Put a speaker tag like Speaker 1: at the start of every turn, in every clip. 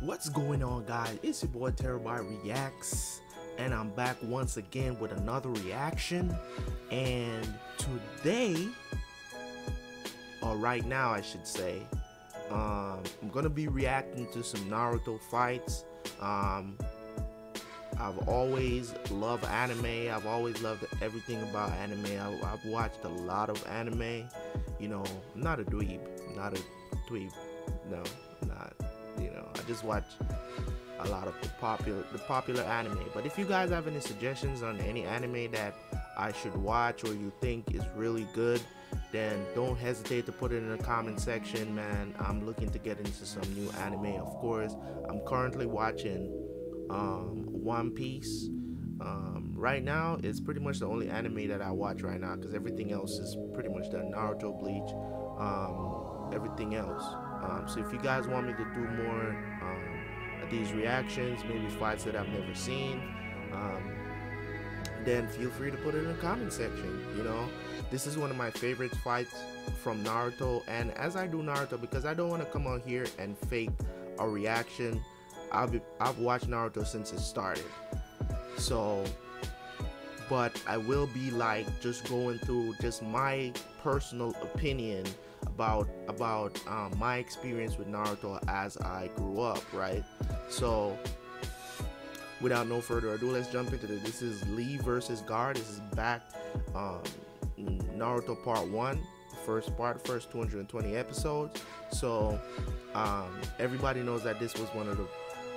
Speaker 1: What's going on, guys? It's your boy Terabyte Reacts, and I'm back once again with another reaction. And today, or right now I should say, I'm gonna be reacting to some Naruto fights. I've always loved anime. I've always loved everything about anime. I've watched a lot of anime. You know, I'm not a dweeb. I'm not a dweeb. No, I'm not. You know, I just watch a lot of the popular anime. But if you guys have any suggestions on any anime that I should watch or you think is really good, then don't hesitate to put it in the comment section, man. I'm looking to get into some new anime, of course. I'm currently watching One Piece. Right now, it's pretty much the only anime that I watch right now because everything else is pretty much done. Naruto, Bleach, everything else. So if you guys want me to do more of these reactions, maybe fights that I've never seen, then feel free to put it in the comment section. You know, this is one of my favorite fights from Naruto, and as I do Naruto, because I don't want to come out here and fake a reaction, I've watched Naruto since it started. So, but I will be like just going through just my personal opinion about my experience with Naruto as I grew up, right? So without no further ado, let's jump into this. This is Lee versus Gaara. This is back Naruto part 1, the first part, first 220 episodes. So everybody knows that this was one of the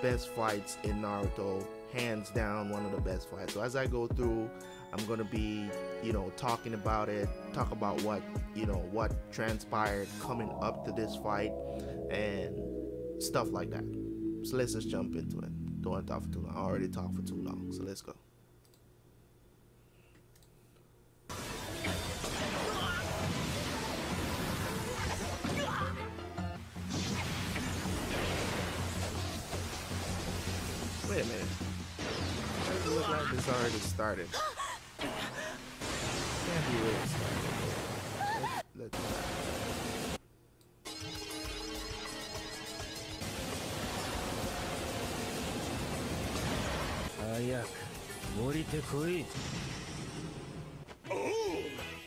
Speaker 1: best fights in Naruto, hands down one of the best fights. So as I go through, I'm gonna be, you know, talking about it, talk about what, you know, what transpired coming up to this fight and stuff like that. So let's just jump into it. Don't want to talk for too long. I already talked for too long, so let's go. Wait a minute. Does it look like this already started? Can't be really started. Let's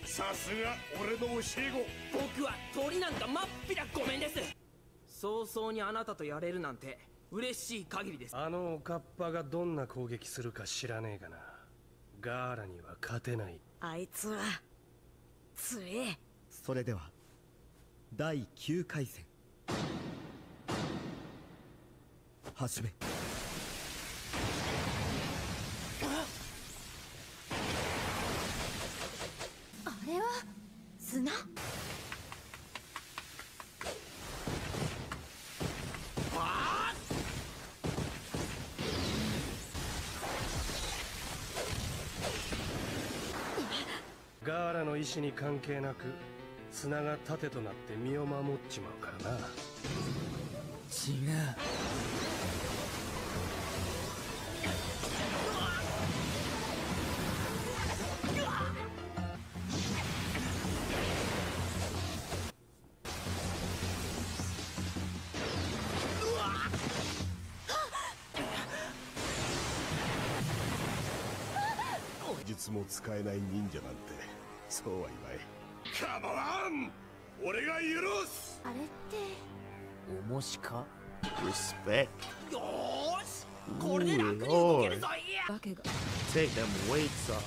Speaker 2: さすが俺の教え子。僕は鳥なんかまっぴらごめんです。早々にあなたとやれるなんて嬉しい限りです。
Speaker 3: あのおかっぱがどんな攻撃するか知らねえがな。ガーラには勝てない。
Speaker 4: あいつは強え。
Speaker 5: それでは第9回戦始め。
Speaker 4: あれは砂。
Speaker 3: ガーラの意志に関係なく砂が盾となって身を守っちまうからな。違う。
Speaker 2: 術も使えない忍者なんてそうは言わい。カモワン、俺が許す。
Speaker 4: あれって
Speaker 5: 重しか。
Speaker 1: respect.
Speaker 2: よーし、これで楽に動けるぞ。
Speaker 4: わけが。
Speaker 1: Take them weights off.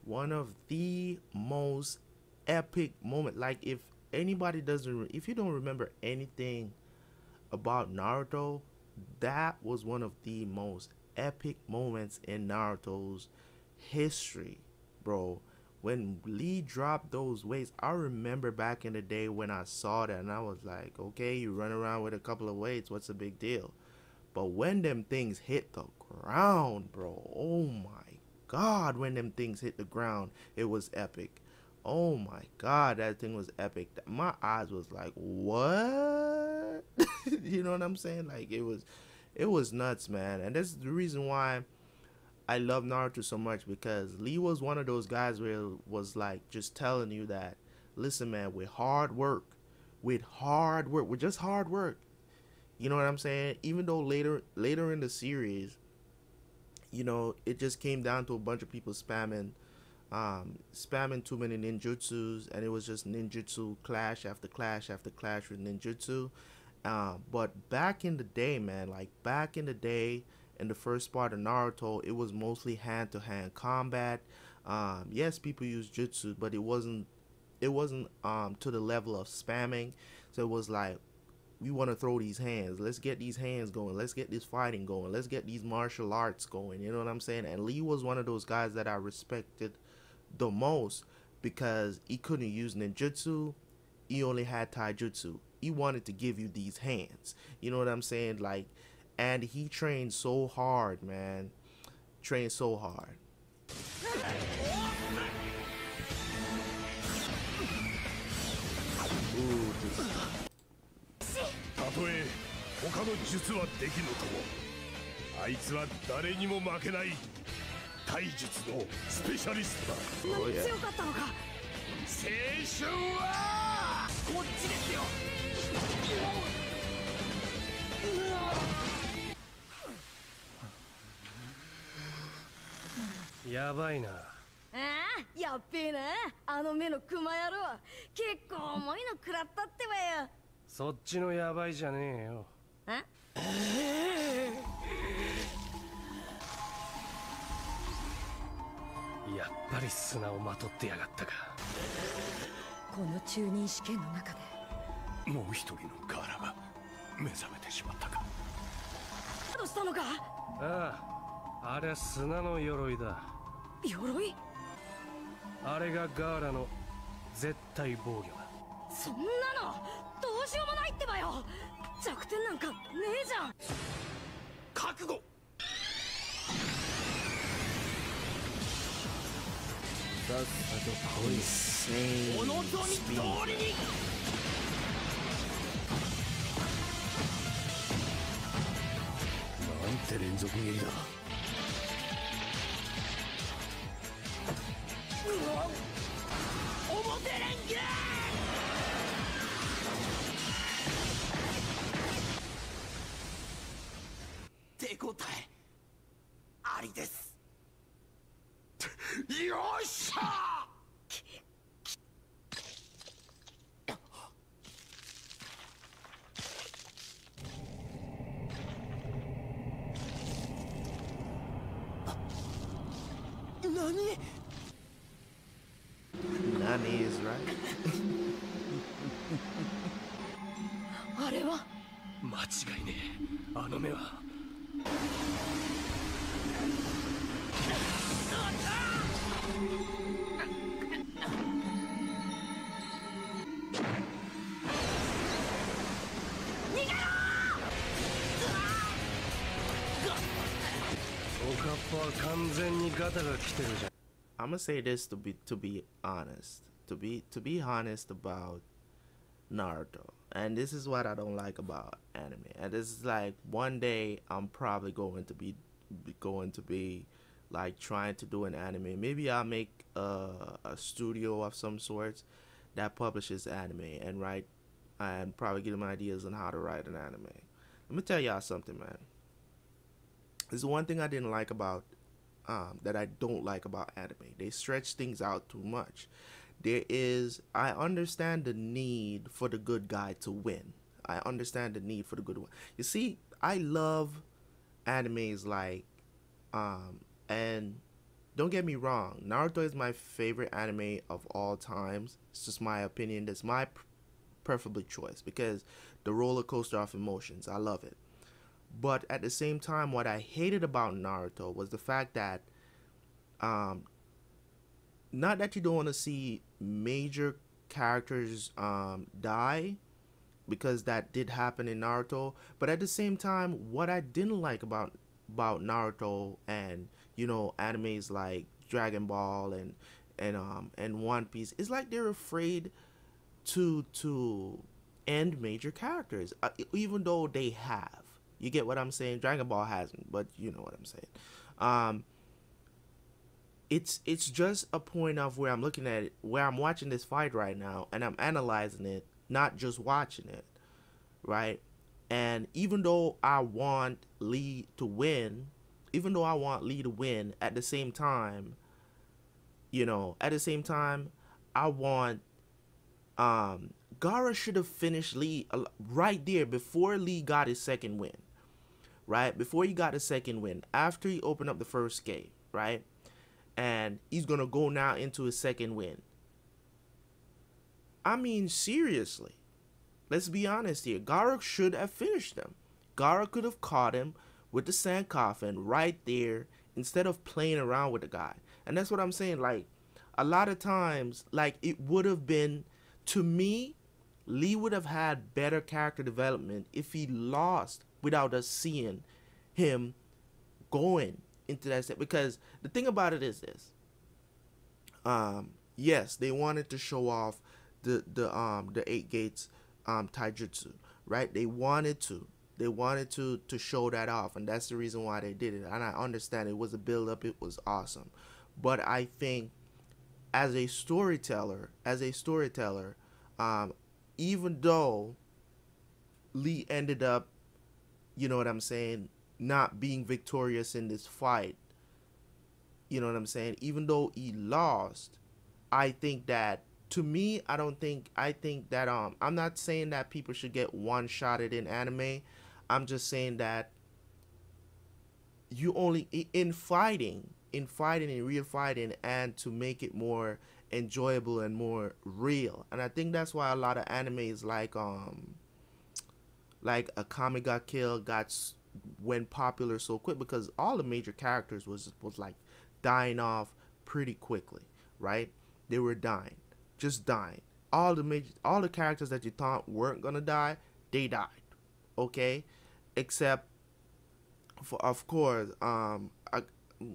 Speaker 1: One of the most epic moments. Like if anybody doesn't, if you don't remember anything about Naruto, that was one of the most epic moments in Naruto's history, bro. When Lee dropped those weights, I remember back in the day when I saw that and I was like, okay, you run around with a couple of weights, what's the big deal? But when them things hit the ground, bro, oh my god, when them things hit the ground, it was epic. Oh my god, that thing was epic. My eyes was like, what? You know what I'm saying? Like it was nuts, man. And that's the reason why I love Naruto so much, because Lee was one of those guys where it was like just telling you that, listen, man, with just hard work, You know what I'm saying? Even though later in the series, you know, it just came down to a bunch of people spamming too many ninjutsus, and it was just ninjutsu clash after clash after clash with ninjutsu. But back in the day, man, like back in the day, in the first part of Naruto, it was mostly hand to hand combat. Yes, people used jutsu, but it wasn't to the level of spamming. So it was like, we want to throw these hands. Let's get these hands going. Let's get this fighting going. Let's get these martial arts going. You know what I'm saying? And Lee was one of those guys that I respected the most because he couldn't use ninjutsu. He only had taijutsu. He wanted to give you these hands. You know what I'm saying? Like, and he trained so hard, man. Trained so hard. Ooh, this.
Speaker 3: たとえ他の術はできぬとも、あいつは誰にも負けない体術のスペシャリストだ。
Speaker 4: そんなに強かったのか。
Speaker 3: 青春は
Speaker 2: こっちですよ。
Speaker 3: やばいな。
Speaker 4: ああ、やっべえな。あの目のクマ野郎、結構重いの食らったってばよ。
Speaker 3: そっちのやばいじゃねえよ。
Speaker 4: あ、
Speaker 3: やっぱり砂をまとってやがったか。
Speaker 4: この中任試験の中で
Speaker 3: もう一人のガーラが目覚めてしまったか。
Speaker 4: どうしたのか。
Speaker 3: ああ、あれは砂の鎧だ。
Speaker 4: 鎧。
Speaker 3: あれがガーラの絶対防御だ。
Speaker 4: そんなのどうしようもないってばよ。弱点なんかねえじゃん。
Speaker 2: 覚悟。
Speaker 1: さっさと来い。
Speaker 2: お望み通りに。
Speaker 3: なんて連続斬りだ。
Speaker 2: 表連携。手応えありです。よっしゃー。何
Speaker 1: Nani is right.
Speaker 4: あれは
Speaker 3: 間違いねえ。あの目は。おかっぱは完全にガタが来てるじゃん。
Speaker 1: I'm gonna say this to be honest. To be honest about Naruto. And this is what I don't like about anime. And this is like one day I'm probably going to be like trying to do an anime. Maybe I'll make a studio of some sorts that publishes anime and probably give them ideas on how to write an anime. Let me tell y'all something, man. There's one thing I didn't like about that I don't like about anime. They stretch things out too much. I understand the need for the good guy to win. I understand the need for the good one. You see, I love animes like, and don't get me wrong, Naruto is my favorite anime of all times. It's just my opinion. That's my preferable choice because the roller coaster of emotions. I love it. But at the same time, what I hated about Naruto was the fact that, not that you don't want to see major characters die, because that did happen in Naruto, but at the same time, what I didn't like about Naruto and, you know, animes like Dragon Ball and One Piece is like they're afraid to end major characters, even though they have. You get what I'm saying? Dragon Ball hasn't, but you know what I'm saying. It's just a point of where I'm looking at it, where I'm watching this fight right now, and I'm analyzing it, not just watching it, right? And even though I want Lee to win, at the same time, I want Gaara should have finished Lee right there before Lee got his second win. Right? Before he got his second win, after he opened up the first gate, right? And he's going to go now into his second win. I mean, seriously. Let's be honest here. Gaara should have finished him. Gaara could have caught him with the sand coffin right there instead of playing around with the guy. And that's what I'm saying. Like, a lot of times, like, it would have been, to me, Lee would have had better character development if he lost without us seeing him going into that set. Because the thing about it is this. Yes, they wanted to show off the 8 gates taijutsu, right? They wanted to show that off, and that's the reason why they did it. And I understand it was a build up, it was awesome. But I think as a storyteller, even though Lee ended up, you know what I'm saying, not being victorious in this fight, you know what I'm saying, even though he lost, I think that, to me, I think that I'm not saying that people should get one-shotted in anime. I'm just saying that you only, in real fighting, and to make it more enjoyable and more real. And I think that's why a lot of animes like Akame Got Killed went popular so quick, because all the major characters was like dying off pretty quickly, right? They were just dying. All the characters that you thought weren't gonna die, they died. Okay? Except for, of course,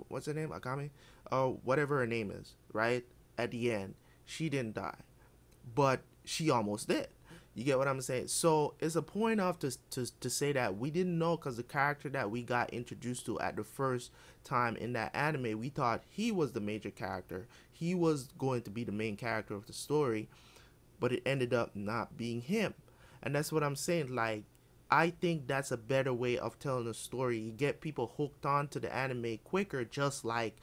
Speaker 1: what's her name? Akame? Whatever her name is, right? At the end, she didn't die. But she almost did. You get what I'm saying? So it's a point of to say that we didn't know, because the character that we got introduced to at the first time in that anime, we thought he was the major character. He was going to be the main character of the story, but it ended up not being him. And that's what I'm saying. Like, I think that's a better way of telling a story. You get people hooked on to the anime quicker, just like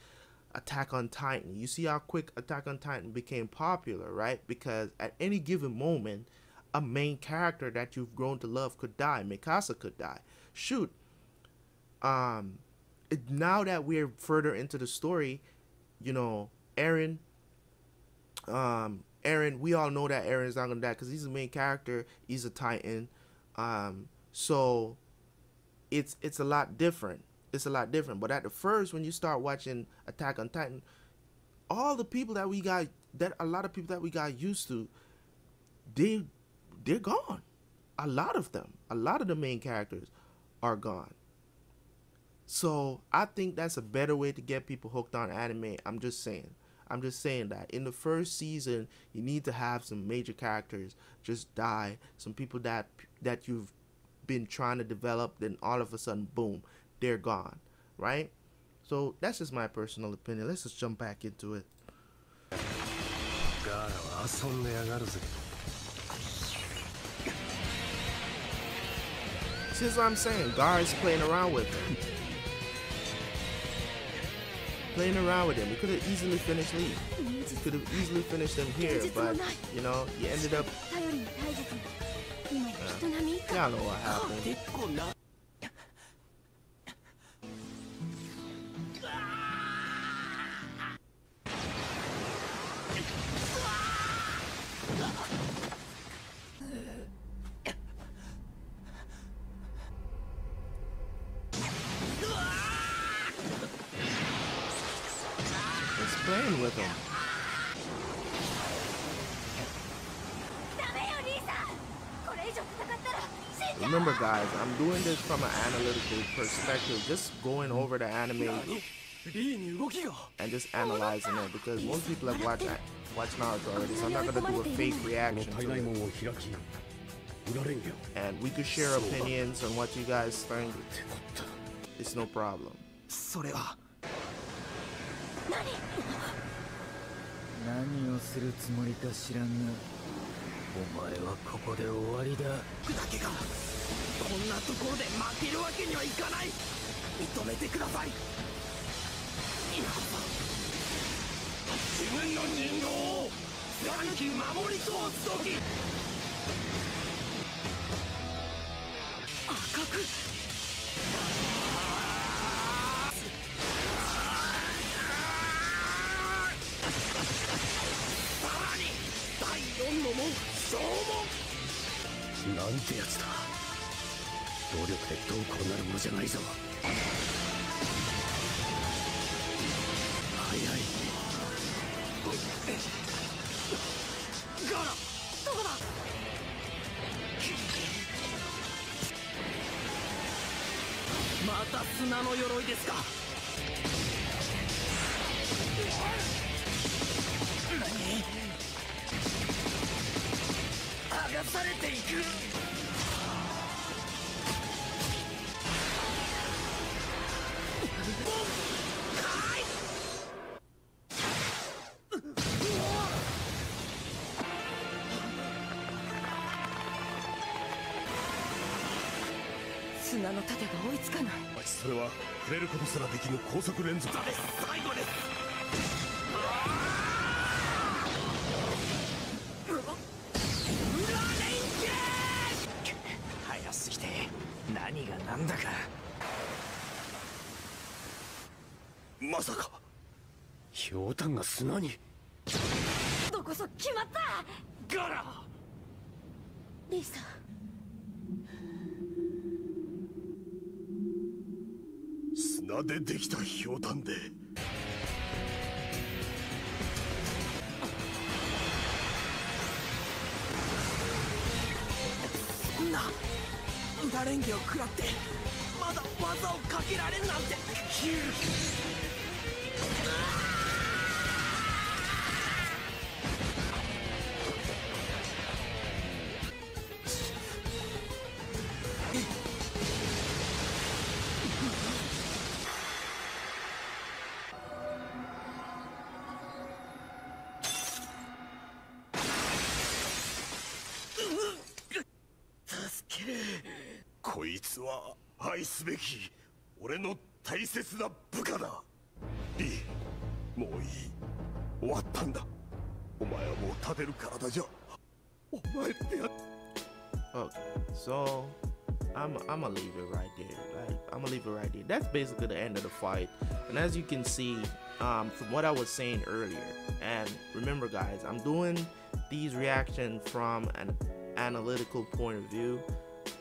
Speaker 1: Attack on Titan. You see how quick Attack on Titan became popular, right? Because at any given moment, a main character that you've grown to love could die. Mikasa could die. Shoot. Now that we're further into the story, you know, Eren, we all know that Eren's not gonna die because he's the main character. He's a Titan. So it's a lot different. It's a lot different. But at the first, when you start watching Attack on Titan, all the people that we got, a lot of people that we got used to, they're gone. A lot of them. A lot of the main characters are gone. So I think that's a better way to get people hooked on anime. I'm just saying that in the first season, you need to have some major characters just die. Some people that you've been trying to develop, then all of a sudden, boom, they're gone, right? So that's just my personal opinion. Let's just jump back into it. See what I'm saying? Gaara's playing around with him. He could have easily finished Lee. He could have easily finished him here, but, you know, he ended up... y'all know what happened. Playing with him. Remember, guys, I'm doing this from an analytical perspective, just going over the anime and just analyzing it, because most people have watched Naruto already, so I'm not gonna do a fake reaction to it. And we could share opinions on what you guys think. It's no problem.
Speaker 6: 何をするつもりか知らんが、お前はここで終わりだ。だけがこん
Speaker 2: ところで負けるわけにはいかない。認めてください。自分の人道を貫き守り通す時、赤くさらに第4の門正門。なんてやつだ。努力でどうこうなるものじゃないぞ。早い。ガラ、どこだ。また砂の鎧ですか。何？剥がされていく。砂の盾が追いつかない。
Speaker 3: それは触れることすらできぬ高速連続だ。
Speaker 2: 最後です。早すぎて何が何だか。
Speaker 3: まさか
Speaker 2: ひょうたんが砂に。
Speaker 4: どこそ決まった。
Speaker 2: ガラ、
Speaker 4: リーさん、
Speaker 3: 砂でできたひょうたんで。
Speaker 2: そんな裏レンゲを食らってまだ技をかけられるなんて。
Speaker 3: こいつは愛すべき俺の大切な部下だ。リー、もういい。終わったんだ。お前はもう立てる体じゃ。お前ってや。
Speaker 1: Okay, so I'm gonna leave it right there. Like, I'm gonna leave it right there. That's basically the end of the fight. And as you can see, from what I was saying earlier, and remember guys, I'm doing these reactions from an analytical point of view,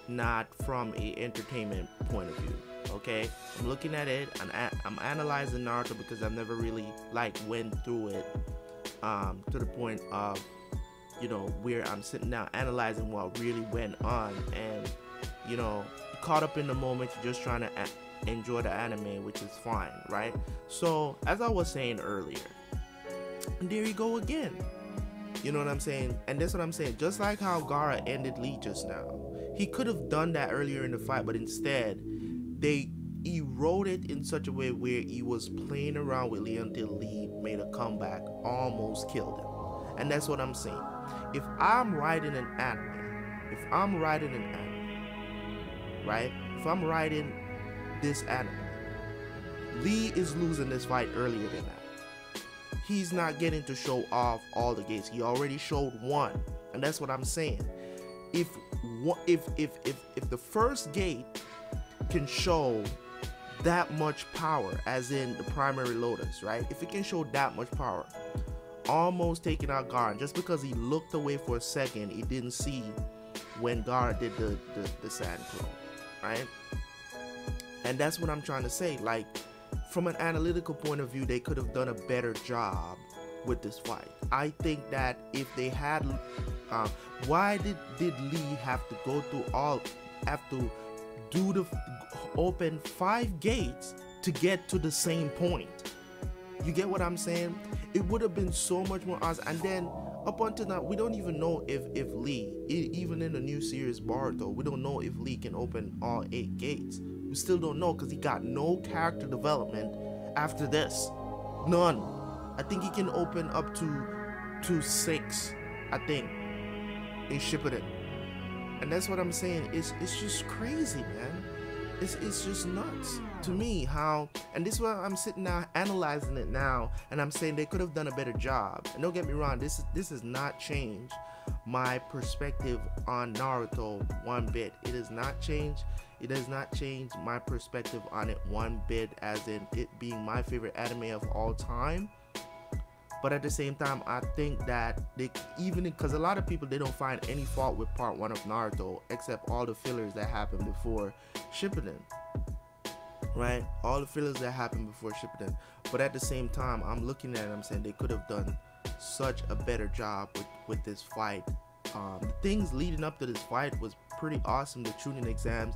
Speaker 1: not from a entertainment point of view. Okay, I'm looking at it and I'm analyzing Naruto because I've never really went through it to the point of, you know, where I'm sitting down analyzing what really went on, and you know, caught up in the moment, you're just trying to enjoy the anime, which is fine, right? So as I was saying earlier, there you go again. You know what I'm saying? And that's what I'm saying. Just like how Gaara ended Lee just now, he could have done that earlier in the fight, but instead they eroded in such a way where he was playing around with Lee until Lee made a comeback, almost killed him. And that's what I'm saying. If I'm writing an anime, right? If I'm writing this anime, Lee is losing this fight earlier than that. He's not getting to show off all the gates. He already showed one, and that's what I'm saying. If the first gate can show that much power, as in the primary Lotus, right? If it can show that much power, almost taking out Gaara, just because he looked away for a second, he didn't see when Gaara did the sand clone, right? And that's what I'm trying to say. Like, from an analytical point of view, they could have done a better job with this fight. I think that if they had, why did Lee have to go through open 5 gates to get to the same point? You get what I'm saying? It would have been so much more awesome. And then up until now, we don't even know if Lee, even in the new series Boruto, we don't know if Lee can open all 8 gates. We still don't know because he got no character development after this. None. I think he can open up to 6, I think, in Shippuden. And that's what I'm saying. It's just crazy, man. It's just nuts to me how, and this is why I'm sitting now analyzing it now, and I'm saying they could have done a better job. And don't get me wrong, this has not changed my perspective on Naruto one bit. It has not changed. It has not changed my perspective on it one bit, as in it being my favorite anime of all time. But at the same time, I think that they, even because a lot of people, they don't find any fault with part 1 of Naruto except all the fillers that happened before Shippuden, right? All the fillers that happened before Shippuden. But at the same time, I'm looking at it, I'm saying they could have done such a better job with this fight. The things leading up to this fight was pretty awesome. The tuning exams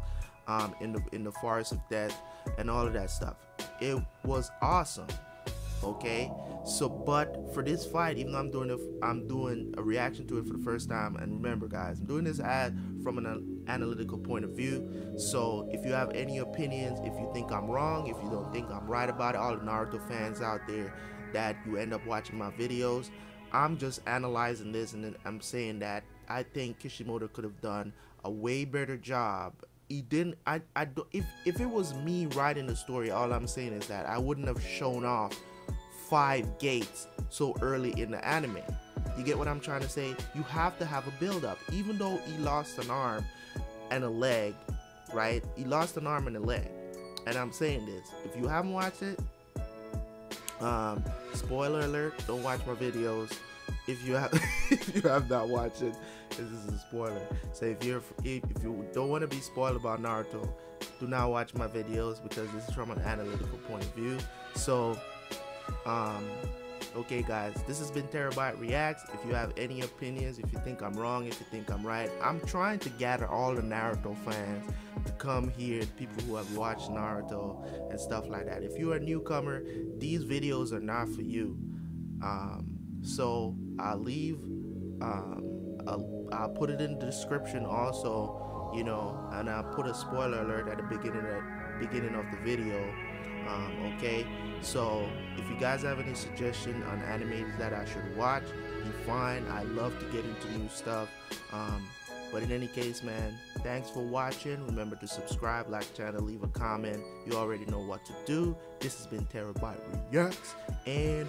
Speaker 1: in the Forest of Death and all of that stuff. It was awesome. Okay, so but for this fight, even though I'm doing a reaction to it for the first time, and remember guys, I'm doing this from an analytical point of view. So if you have any opinions, if you think I'm wrong, if you don't think I'm right about it, all the Naruto fans out there that you end up watching my videos, I'm just analyzing this, and then I'm saying that I think Kishimoto could have done a way better job. He didn't. If it was me writing the story, all I'm saying is that I wouldn't have shown off 5 gates so early in the anime. You get what I'm trying to say? You have to have a build up. Even though he lost an arm and a leg, right? He lost an arm and a leg. And I'm saying this, if you haven't watched it, spoiler alert, don't watch my videos. If you have not watched it, this is a spoiler. So if you don't want to be spoiled about Naruto, do not watch my videos, because this is from an analytical point of view. So okay guys, this has been Terabyte Reacts. If you have any opinions, if you think I'm wrong, if you think I'm right, I'm trying to gather all the Naruto fans to come here, people who have watched Naruto and stuff like that. If you're a newcomer, these videos are not for you. So I'll leave, I'll put it in the description also, you know, and I'll put a spoiler alert at the beginning of the video. Okay, so if you guys have any suggestion on animes that I should watch, be fine. I love to get into new stuff. But in any case, man, thanks for watching. Remember to subscribe, like channel, leave a comment. You already know what to do. This has been Terabyte Reacts, and